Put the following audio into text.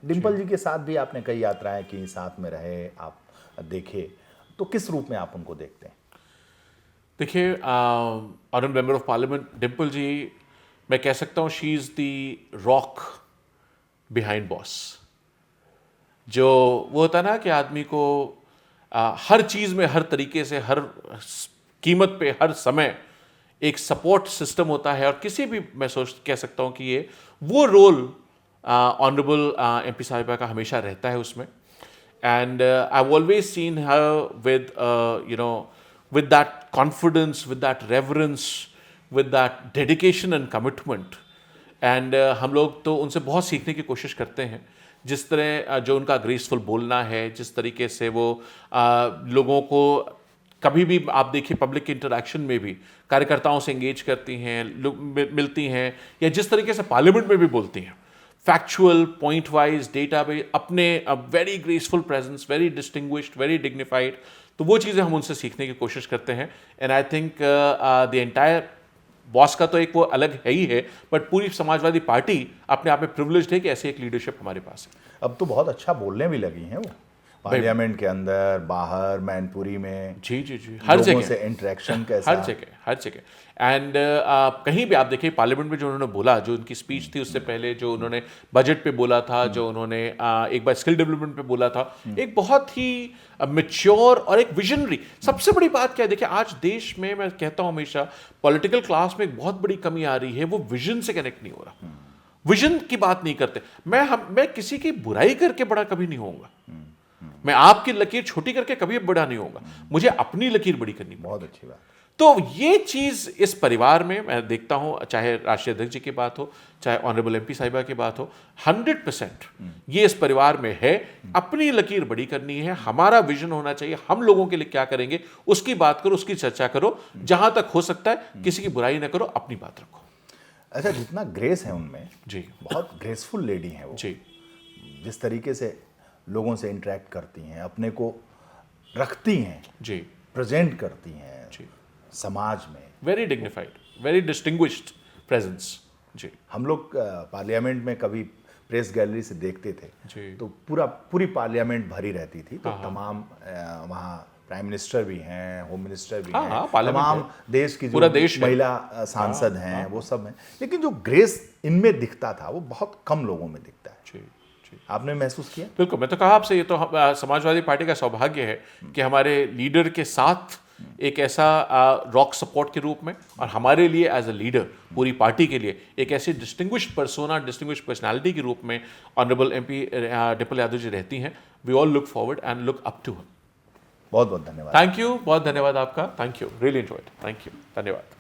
डिम्पल जी के साथ भी आपने कई यात्राएं की, साथ में रहे, आप देखे, तो किस रूप में आप उनको देखते हैं? देखिए, honourable member of parliament Dimple ji, मैं कह सकता हूँ she is the rock behind boss. जो वो होता है ना कि आदमी को हर चीज़ में, हर तरीके से, हर कीमत पे, हर समय एक सपोर्ट सिस्टम होता है। और किसी भी, मैं कह सकता हूँ कि ये वो रोल ऑनरेबल एमपी साहिबा का हमेशा रहता है उसमें। And I always seen her with with that confidence, with that reverence, with that dedication and commitment. And हम लोग तो उनसे बहुत सीखने की कोशिश करते हैं। जिस तरह जो उनका ग्रेसफुल बोलना है, जिस तरीके से वो लोगों को कभी भी आप देखिए पब्लिक इंटरेक्शन में भी कार्यकर्ताओं से एंगेज करती हैं, मिलती हैं, या जिस तरीके से पार्लियामेंट में भी बोलती हैं, factual, point wise, data base, अपने very graceful presence, very distinguished, very dignified. तो वो चीज़ें हम उनसे सीखने की कोशिश करते हैं। And I think the entire boss का तो एक वो अलग है ही है, बट पूरी समाजवादी पार्टी अपने आप में प्रिविलेज्ड है कि ऐसी एक लीडरशिप हमारे पास है। अब तो बहुत अच्छा बोलने भी लगी हैं वो, पार्लियामेंट के अंदर, बाहर, मैनपुरी में। जी जी जी, हर लोगों जगह से इंटरेक्शन कैसा, हर जगह, हर जगह। एंड कहीं भी आप देखिए पार्लियामेंट में जो उन्होंने बोला, जो उनकी स्पीच थी, उससे पहले जो उन्होंने बजट पे बोला था, जो उन्होंने एक बार स्किल डेवलपमेंट पे बोला था, एक बहुत ही मैच्योर और एक विजनरी। सबसे बड़ी बात क्या है, देखिए आज देश में, मैं कहता हूँ हमेशा, पॉलिटिकल क्लास में एक बहुत बड़ी कमी आ रही है, वो विजन से कनेक्ट नहीं हो रहा, विजन की बात नहीं करते। मैं किसी की बुराई करके बड़ा कभी नहीं होऊंगा, मैं आपकी लकीर छोटी करके कभी बड़ा नहीं होगा, मुझे अपनी लकीर बड़ी करनी। बहुत अच्छी बात। तो ये चीज इस परिवार में मैं देखता हूं, चाहे राष्ट्रीय अध्यक्ष जी की बात हो, चाहे ऑनरेबल एमपी साहिबा की बात हो, 100% ये इस परिवार में है। अपनी लकीर बड़ी करनी है, हमारा विजन होना चाहिए, हम लोगों के लिए क्या करेंगे उसकी बात करो, उसकी चर्चा करो, जहां तक हो सकता है किसी की बुराई ना करो, अपनी बात रखो। अच्छा, जितना ग्रेस है उनमें, जी, बहुत ग्रेसफुल लेडी है वो। जी, जिस तरीके से लोगों से इंटरेक्ट करती हैं, अपने को रखती हैं, जी, प्रेजेंट करती हैं जी, समाज में, very dignified, very distinguished presence. जी, हम लोग पार्लियामेंट में कभी प्रेस गैलरी से देखते थे, जी, तो पूरी पार्लियामेंट भरी रहती थी। तो हाँ, हाँ। तमाम वहाँ प्राइम मिनिस्टर भी हैं, होम मिनिस्टर भी हाँ, हैं, हाँ, पार्लियामेंट तमाम है, देश की जो पूरा देश है। महिला सांसद हैं, वो सब हैं। लेकिन जो ग्रेस इनमें दिखता था, वो बहुत कम लोगों में दिखता है। जी, जी, आपने महसूस किया? बिल्कुल। मैं तो कहा आपसे, ये तो समाजवादी पार्टी का सौभाग्य है कि हमारे लीडर के साथ एक ऐसा रॉक सपोर्ट के रूप में, और हमारे लिए एज अ लीडर, पूरी पार्टी के लिए एक ऐसी डिस्टिंग्विश्ड पर्सोना, डिस्टिंग्विश्ड पर्सनालिटी के रूप में ऑनरेबल एमपी डिम्पल यादव जी रहती हैं। We all look forward and look up to him. बहुत बहुत धन्यवाद। थैंक यू, बहुत धन्यवाद आपका। Thank you, really enjoyed. Thank you, धन्यवाद।